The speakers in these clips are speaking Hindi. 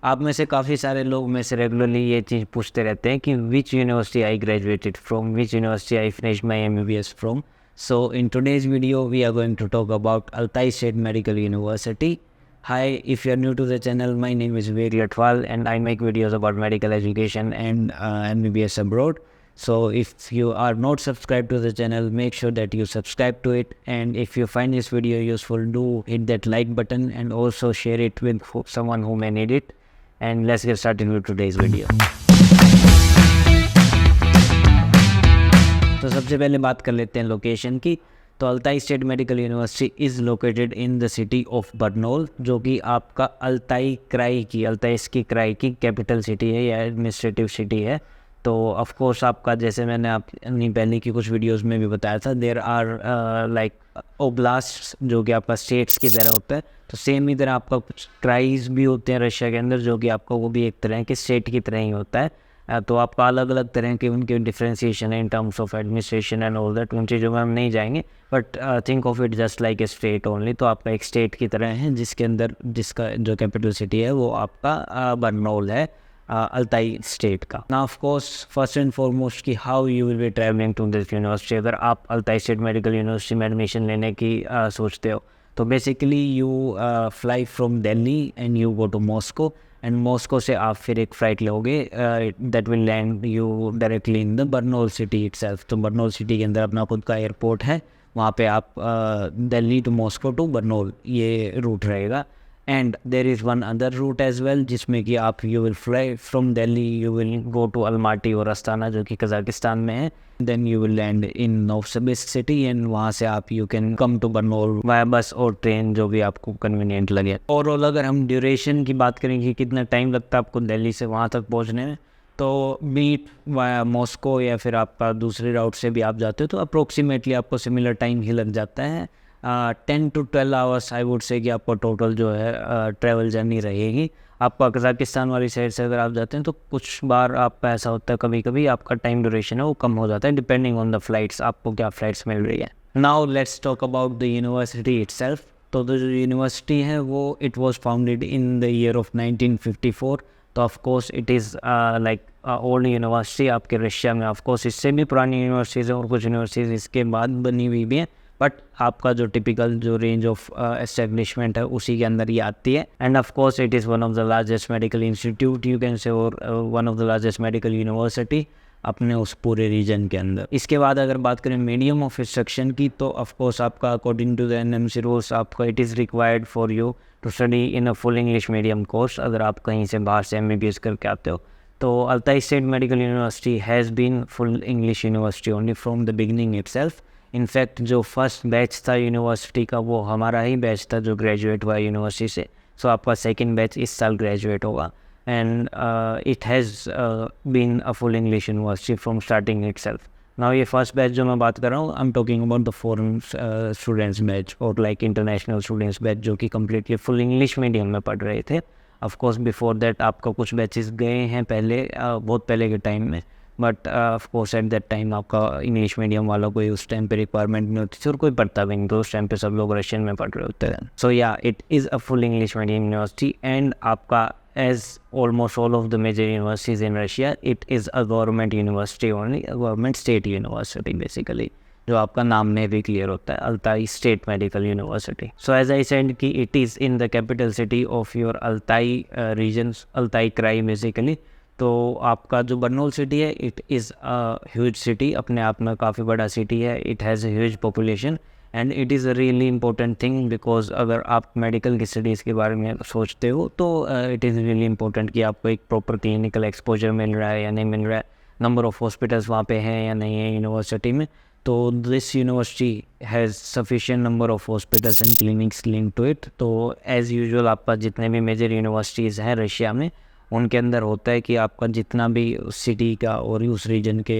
आप में से काफ़ी सारे लोग में से रेगुलरली ये चीज़ पूछते रहते हैं कि which university I graduated from, which university I finish my MBBS from. So in today's video we are going to talk about Altai State Medical University. Hi, if you are new to the channel, my name is Vivek Latwal and I make videos about medical education and MBBS abroad. So if you are not subscribed to the channel, make sure that you subscribe to it, and if you find this video useful, do hit that like button and also share it with someone who may need it. And let's get started with today's video. तो सबसे पहले बात कर लेते हैं लोकेशन की. तो Altai state medical university is located in the city of Bernoulli, जो कि आपका अल्ताई की क्राई की कैपिटल सिटी है या एडमिनिस्ट्रेटिव सिटी है. तो ऑफ कोर्स आपका, जैसे मैंने अपनी पहले की कुछ वीडियोस में भी बताया था, देयर आर लाइक ओब्लास्ट जो कि आपका स्टेट्स की तरह होता है. तो सेम ही तरह आपका कुछ क्राइज भी होते हैं रशिया के अंदर, जो कि आपका वो भी एक तरह के स्टेट की तरह ही होता है. तो आपका अलग अलग तरह के उनके डिफ्रेंसिएशन है in terms of administration and all that. उन चीज़ों में हम नहीं जाएंगे, but think of it just like a state only. तो आपका एक स्टेट की तरह है जिसके अंदर जिसका जो कैपिटल सिटी है वो आपका बर्नौल है, अल्ताई स्टेट का. ना of course first and foremost कि how you will be travelling to this university. अगर आप अल्ताई स्टेट मेडिकल यूनिवर्सिटी में एडमिशन लेने की सोचते हो, तो basically you fly from Delhi and you go to Moscow, and Moscow से आप फिर एक फ़्लाइट लोगे that will land you directly in the Barnaul city itself. तो बर्नौल सिटी के अंदर अपना खुद का एयरपोर्ट है, वहाँ पे आप Delhi to Moscow to Barnaul ये रूट रहेगा. And there is one other route as well, जिसमें कि आप you will fly from Delhi, you will go to Almaty और अस्ताना जो कि कज़ाकिस्तान में है. Then you will land in Novosibirsk city, and वहाँ से आप you can come to Barnaul via bus और ट्रेन, जो भी आपको कन्वीनियंट लगे. ओवरऑल अगर हम ड्यूरेशन की बात करें कि कितना टाइम लगता है आपको दिल्ली से वहाँ तक पहुँचने में, तो बीट वाया मॉस्को या फिर आपका दूसरे राउट से भी आप जाते हो तो अप्रोक्सीमेटली आपको सिमिलर टाइम ही लग जाता है. 10 to 12 hours I would say कि आपको टोटल जो है ट्रैवल जर्नी रहेगी. आपका कज़ाकिस्तान वाली साइड से अगर आप जाते हैं तो कुछ बार आपका ऐसा होता है, कभी कभी आपका टाइम ड्यूरेशन है वो कम हो जाता है डिपेंडिंग ऑन द फ्लाइट्स, आपको क्या फ़्लाइट्स मिल रही है. Now let's talk about the university itself. तो जो यूनिवर्सिटी है वो it was founded in the year of 1954. तो of course it is like old university. आपके रशिया में ऑफ कोर्स इससे भी पुरानी यूनिवर्सिटीज़ हैं और कुछ यूनिवर्सिटीज़ इसके बाद बनी हुई भी हैं, बट आपका जो टिपिकल जो रेंज ऑफ एस्टेब्लिशमेंट है उसी के अंदर ही आती है. And of course it is one of the largest medical institute you can say, और one of the largest medical university अपने उस पूरे रीजन के अंदर. इसके बाद अगर बात करें मीडियम ऑफ इंस्ट्रक्शन की, तो ऑफ कोर्स आपका according to the NMC rules आपका it is required for you to study in a full English medium course. अगर आप कहीं से बाहर से MBBS करके आते हो, तो Altai state medical university has been full English university only from the beginning itself. In fact जो फर्स्ट बैच था यूनिवर्सिटी का वो हमारा ही बैच था जो ग्रेजुएट हुआ यूनिवर्सिटी से. सो आपका सेकंड बैच इस साल ग्रेजुएट होगा, and it has been a full English university from starting itself. Now ये फर्स्ट बैच जो मैं बात कर रहा हूँ, I am talking about the foreign students batch और लाइक इंटरनेशनल स्टूडेंट्स बैच, जो कि कम्प्लीटली फुल इंग्लिश मीडियम में पढ़ रहे थे. ऑफ कोर्स बिफोर दैट आपका कुछ बैचेस गए हैं पहले, बहुत पहले के टाइम में, but of course at that time आपका इंग्लिश मीडियम वालों को उस टाइम पे रिक्वायरमेंट नहीं होती थी और कोई पढ़ता भी नहीं, तो उस टाइम पे सब लोग रशियन में पढ़ रहे होते हैं. So yeah it is a full English medium university, and आपका as almost all of the major universities in Russia it is a government university only, government state university basically, जो आपका नाम में भी क्लियर होता है, Altai state medical university. So as I said कि it is in the capital city of your Altai region, Altai krai basically. तो आपका जो बर्नौल सिटी है it is a huge city, अपने आप में काफ़ी बड़ा सिटी है. It has a huge population and it is a really important thing, because अगर आप मेडिकल की स्टडीज़ के बारे में सोचते हो तो इट इज़ रियली इंपॉर्टेंट कि आपको एक प्रॉपर क्लिनिकल एक्सपोजर मिल रहा है या नहीं मिल रहा है, नंबर ऑफ़ हॉस्पिटल्स वहाँ पे हैं या नहीं है यूनिवर्सिटी में. तो this university has sufficient number of hospitals and clinics link to it. तो एज़ यूजुअल आपका जितने भी मेजर यूनिवर्सिटीज़ हैं रशिया में, उनके अंदर होता है कि आपका जितना भी उस सिटी का और उस रीजन के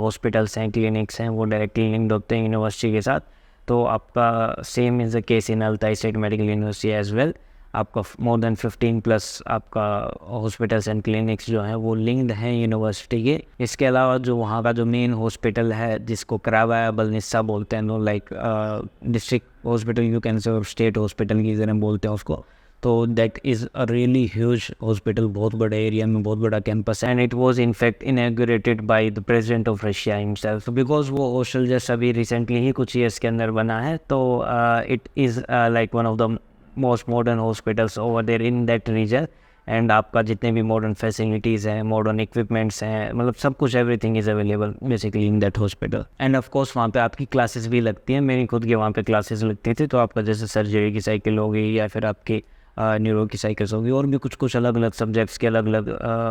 हॉस्पिटल्स हैं, क्लिनिक्स हैं, वो डायरेक्टली लिंक्ड होते हैं यूनिवर्सिटी के साथ. तो आपका same is the case in Altai state medical university as well. आपका मोर देन 15+ आपका हॉस्पिटल्स एंड क्लिनिक्स जो हैं वो लिंक्ड हैं यूनिवर्सिटी के. इसके अलावा जो वहाँ का जो मेन हॉस्पिटल है जिसको क्रावाया बलनिस्सा बोलते हैं, know like district hospital you can say, और स्टेट हॉस्पिटल की तरह बोलते हैं उसको. तो that is a really huge hospital, बहुत बड़े एरिया में बहुत बड़ा कैंपस है, and it was in fact inaugurated by the president of Russia himself, because वो हॉस्टल जस्ट अभी रिसेंटली ही कुछ ईयर्स के अंदर बना है। तो it is like one of the most modern hospitals over there in that region, and आपका जितने भी मॉडर्न फैसिलिटीज़ हैं, मॉडर्न इक्विपमेंट्स हैं, मतलब सब कुछ everything is available basically in that hospital. And of course वहाँ पे आपकी क्लासेस भी लगती हैं, मेरी खुद की वहाँ पे क्लासेस लगती थी। तो आपका जैसे सर्जरी की साइकिल होगी या फिर आपकी न्यूरो की साइकिल्स होगी, और भी कुछ अलग अलग सब्जेक्ट्स के अलग अलग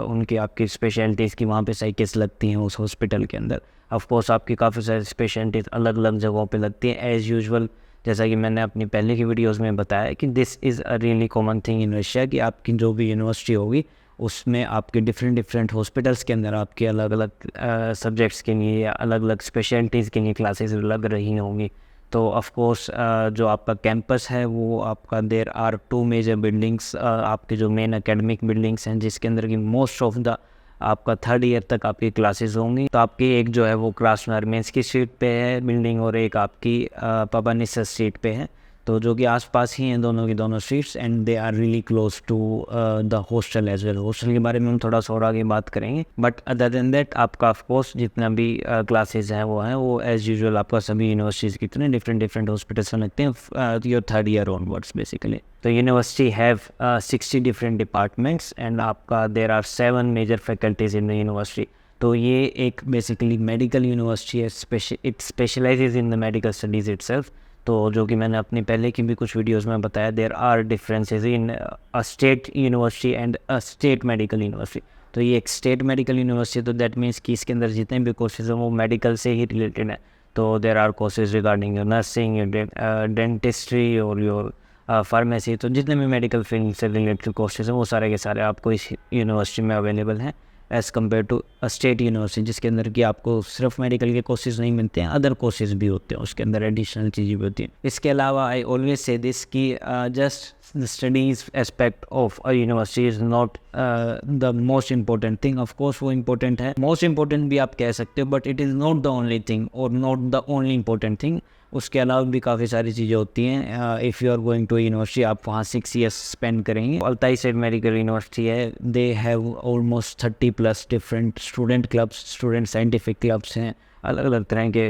उनकी आपकी स्पेशलिटीज़ की वहाँ पे साइकिल्स लगती हैं उस हॉस्पिटल के अंदर। ऑफ कोर्स आपकी काफ़ी सारी स्पेशलिटीज़ अलग अलग जगहों पे लगती हैं एज़ यूजुअल, जैसा कि मैंने अपनी पहले की वीडियोस में बताया कि this is a really common thing in Russia, कि आपकी जो भी यूनिवर्सिटी होगी उसमें आपके डिफरेंट हॉस्पिटल्स के अंदर आपके अलग अलग सब्जेक्ट्स के लिए या अलग अलग स्पेशलिटीज़ के लिए क्लासेस लग रही होंगी। तो ऑफ कोर्स जो आपका कैंपस है वो आपका देयर आर 2 मेजर बिल्डिंग्स, आपके जो मेन एकेडमिक बिल्डिंग्स हैं जिसके अंदर की मोस्ट ऑफ द आपका 3rd ईयर तक आपकी क्लासेस होंगी। तो आपकी एक जो है वो क्रास्नोयार्मेंस्की की स्ट्रीट पे है बिल्डिंग, और एक आपकी पापानिसा स्ट्रीट पे है, तो जो कि आसपास ही हैं दोनों की दोनों streets, and they are really close to the hostel as well. Hostel के बारे में हम थोड़ा सा और आगे बात करेंगे, बट अदर देन दैट आपका ऑफ कोर्स जितना भी क्लासेस हैं वो एज यूजुअल आपका सभी यूनिवर्सिटीज़ की तरह डिफरेंट हॉस्पिटल्स में लगते हैं your 3rd year onwards basically. तो university have 60 different departments, and आपका there are 7 major faculties in the university. तो ये एक बेसिकली मेडिकल यूनिवर्सिटी है, it specialises in the medical studies itself. तो जो कि मैंने अपनी पहले की भी कुछ वीडियोस में बताया, there are differences in a state university and a state medical university. तो ये एक स्टेट मेडिकल यूनिवर्सिटी, तो दैट मीन्स कि इसके अंदर जितने भी कोर्सेज हैं वो मेडिकल से ही रिलेटेड है। तो there are courses regarding your nursing, your dentistry और योर फार्मेसी, तो जितने भी मेडिकल फील्ड से रिलेटेड कोर्सेज हैं वो सारे के सारे आपको इस यूनिवर्सिटी में अवेलेबल हैं, as compare to a state university जिसके अंदर कि आपको सिर्फ मेडिकल के कोर्सेज नहीं मिलते हैं, अदर कोर्सेज भी होते हैं, उसके अंदर एडिशनल चीज़ें भी होती हैं। इसके अलावा आई ऑलवेज से दिस कि just the studies aspect of a university is not the most important thing. Of course वो इंपॉर्टेंट है, मोस्ट इंपॉर्टेंट भी आप कह सकते हो, but it is not the only thing और not the only important thing. उसके अलावा भी काफ़ी सारी चीज़ें होती हैं। If you are going to university, आप वहाँ 6 ईयर्स स्पेंड करेंगे। अल्ताई स्टेट मेडिकल यूनिवर्सिटी है, they have almost 30+ different student clubs, student scientific clubs हैं, अलग अलग तरह के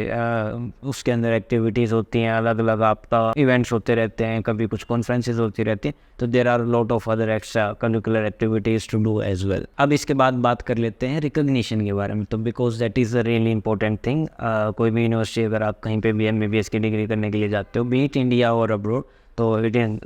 उसके अंदर एक्टिविटीज़ होती हैं, अलग अलग आपका इवेंट्स होते रहते हैं, कभी कुछ कॉन्फ्रेंसेज होती रहती हैं। तो there are lot of other extra curricular activities to do as well. अब इसके बाद बात कर लेते हैं रिकग्निशन के बारे में, तो because that is a really important thing. कोई भी यूनिवर्सिटी अगर आप कहीं पे भी MBBS की डिग्री करने के लिए जाते हो, बी इट इंडिया और अब्रोड, तो it is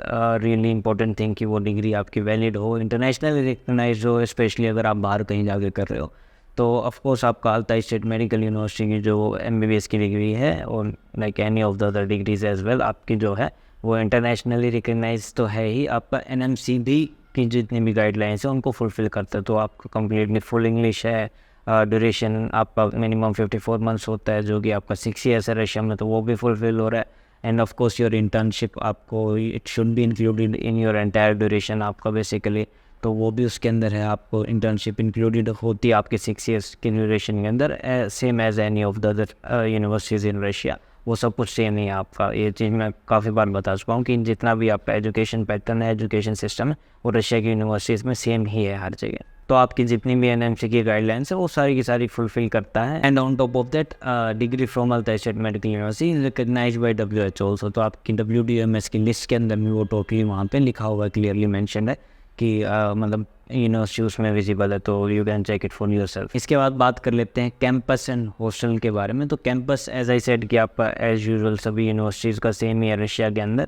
really important thing कि वो डिग्री आपकी वैलिड हो, इंटरनेशनली रिकगनाइज हो, स्पेशली अगर आप बाहर कहीं जाके कर रहे हो। तो ऑफ कोर्स आपका अल्ताई स्टेट मेडिकल यूनिवर्सिटी की जो MBBS की डिग्री है, और like any of the other degrees as well, आपकी जो है वो इंटरनेशनली रिकगनाइज तो है ही, आपका NMC भी की जितनी भी गाइडलाइंस है उनको फुलफ़िल करता है। तो आपका कम्प्लीटली फुल इंग्लिश है, ड्यूरेशन आपका मिनिमम 54 मंथ्स होता है, जो कि आपका 6 ईयर्स है रशिया में, तो वो भी फुलफ़िल हो रहा है। And of course your internship आपको, it should be included in your entire duration आपका बेसिकली, तो वो भी उसके अंदर है, आपको इंटर्नशिप इंक्लूडेड होती है आपके 6 ईयर्स के ड्यूरेशन के अंदर, same as any of the other universities in Russia. वो सब कुछ सेम नहीं है आपका, ये चीज़ मैं काफ़ी बार बता चुका हूँ कि जितना भी आपका एजुकेशन पैटर्न है, एजुकेशन सिस्टम है, वो रशिया की यूनिवर्सिटीज़ में सेम ही है हर जगह। तो आपकी जितनी भी NMC की गाइडलाइंस है वो सारी की सारी फुलफिल करता है। And on top of that degree from Altai state medical university is recognised by WHO also. तो आपकी WDMS की लिस्ट के अंदर में वो टोटली वहाँ पे लिखा हुआ है, क्लियरली मेंशन है कि मतलब यूनिवर्सिटी उसमें विजिबल है, तो you can check it for yourself. इसके बाद बात कर लेते हैं कैंपस एंड हॉस्टल के बारे में। तो कैंपस एज आई सेड कि आपका एज यूजुअल सभी यूनिवर्सिटीज़ का सेम ही है रशिया के अंदर।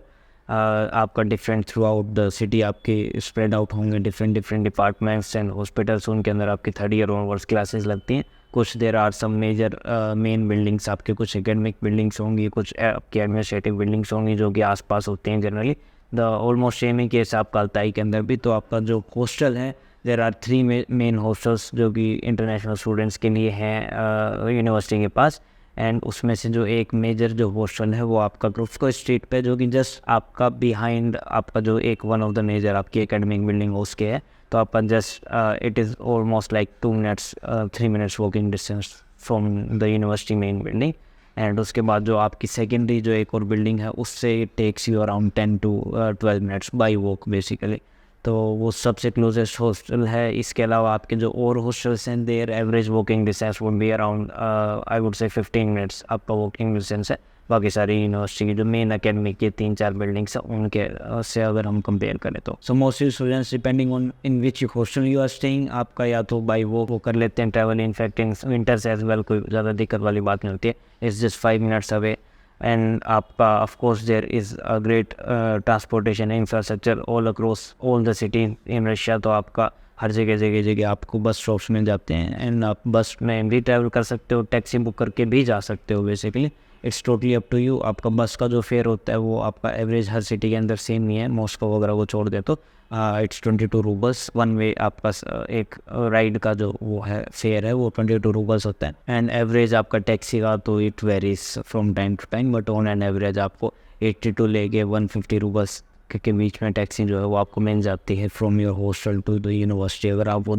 आपका different through out the city आपके स्प्रेड आउट होंगे, डिफरेंट डिपार्टमेंट्स एंड हॉस्पिटल्स, उनके अंदर आपकी 3rd ईयर ऑनवर्ड्स क्लासेस लगती हैं। कुछ there are some major main buildings, आपके कुछ एकेडमिक बिल्डिंग्स होंगी, कुछ आपकी एडमिनिस्ट्रेटिव बिल्डिंग्स होंगी जो कि आसपास होती हैं generally. The almost same he case आपका अल्ताई के अंदर भी। तो आपका जो हॉस्टल है, देर आर 3 मेन हॉस्टल्स जो कि इंटरनेशनल स्टूडेंट्स के लिए हैं यूनिवर्सिटी के पास। एंड उसमें से जो एक मेजर जो हॉस्टल है वो आपका ग्रुप्सको स्ट्रीट पे, जो कि जस्ट आपका बिहाइंड आपका जो एक वन ऑफ द मेजर आपकी एकेडमिक बिल्डिंग हो उसके है। तो आपका just it is almost like 2 minutes 3 minutes walking distance from the university main building. And उसके बाद जो आपकी सेकेंडरी जो एक और बिल्डिंग है उससे it takes you around 10 to 12 minutes by walk basically. तो वो सबसे क्लोजेस्ट हॉस्टल है। इसके अलावा आपके जो और हॉस्टल्स हैं there average walking distance would be around I would say 15 minutes आपका वॉकिंग डिस्टेंस है। बाकी सारी यूनिवर्सिटी की जो मेन अकेडमी की 3-4 बिल्डिंग्स हैं उनके से अगर हम कंपेयर करें तो so mostly students depending on in which hostel you are staying आपका या तो बाई वो कर लेते हैं travel. In fact in winters as well कोई ज़्यादा दिक्कत वाली बात नहीं होती है, it's just 5 minutes away. And आपका of course there is a great transportation infrastructure all across all the city in Russia. तो आपका हर जगह आपको बस स्टॉप्स मिल जाते हैं एंड आप बस में भी ट्रैवल कर सकते हो, टैक्सी बुक करके भी जा सकते हो। Basically it's totally up to you. आपका बस का जो फेयर होता है वो आपका एवरेज हर सिटी के अंदर सेम नहीं है, मॉस्को वगैरह को छोड़ दे तो इट्स 22 रूबल्स वन वे। आपका एक राइड का जो वो है फेयर है वो 22 रूबल्स होता है। एंड एवरेज आपका टैक्सी का तो it varies from time to time, but on an average आपको 82 लेके 150 रूबल्स के बीच में टैक्सी जो है वो आपको मिल जाती है from your hostel to the university. अगर आप वो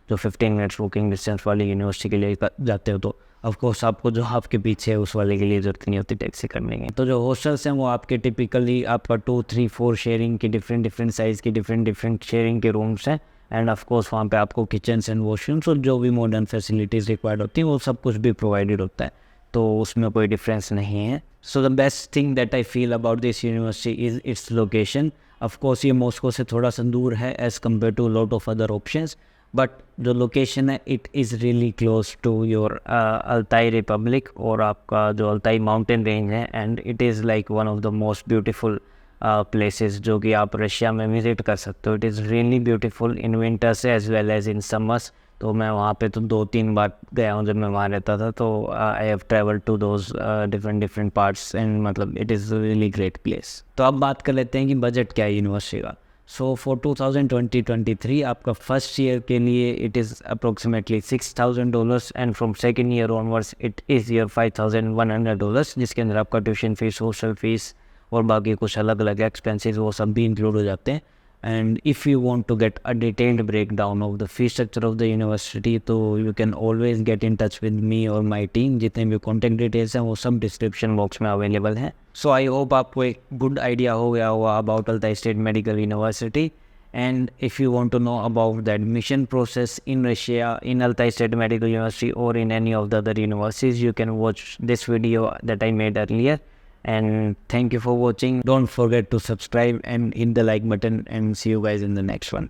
जो 15 मिनट्स वॉकिंग डिस्टेंस वाली यूनिवर्सिटी के लिए जाते हो तो ऑफकोर्स आपको जो आपके पीछे है उस वाले के लिए ज़रूरत नहीं होती टैक्सी करने की। तो जो हॉस्टल्स हैं वो आपके टिपिकली आपका 2, 3, 4 शेयरिंग की डिफरेंट साइज़ की डिफरेंट शेयरिंग के रूम्स हैं। एंड ऑफकोर्स वहाँ पे आपको किचन्स एंड वॉशरूम्स और जो भी मॉडर्न फैसिलिटीज़ रिक्वायर्ड होती हैं वो सब कुछ भी प्रोवाइडेड होता है, तो उसमें कोई डिफरेंस नहीं है। So the best thing that I feel about this university is its location. Of course ये मॉस्को से थोड़ा सा दूर है as compare to lot of other options, but जो लोकेशन है it is really close to your Altai republic और आपका जो अल्ताई माउंटेन रेंज है। And it is like one of the most beautiful places जो कि आप रशिया में विज़िट कर सकते हो। It is really beautiful in winters as well as in summers. तो मैं वहाँ पे तो 2-3 बार गया हूँ जब मैं वहाँ रहता था, तो I have travelled to those different parts and मतलब it is really great place. तो अब बात कर लेते हैं कि बजट क्या है यूनिवर्सिटी का। सो फॉर 2020-23 आपका फर्स्ट ईयर के लिए it is approximately $6,000 and from second year onwards it is year $5,100, जिसके अंदर आपका ट्यूशन फीस, हॉस्टल फीस और बाकी कुछ अलग अलग एक्सपेंसेस वो सब भी इंक्लूड हो जाते हैं। And if you want to get a detailed breakdown of the fee structure of the university तो you can always get in touch with me or my team। जितने भी कॉन्टैक्ट डिटेल्स हैं वो सब डिस्क्रिप्शन बॉक्स में अवेलेबल हैं। सो आई होप आपको एक गुड आइडिया हो गया होगा about Altai state medical university. And if you want to know about the admission process in Russia, in Altai State Medical University or in any of the other universities, you can watch this video that I made earlier. And thank you for watching. Don't forget to subscribe and hit the like button, and see you guys in the next one.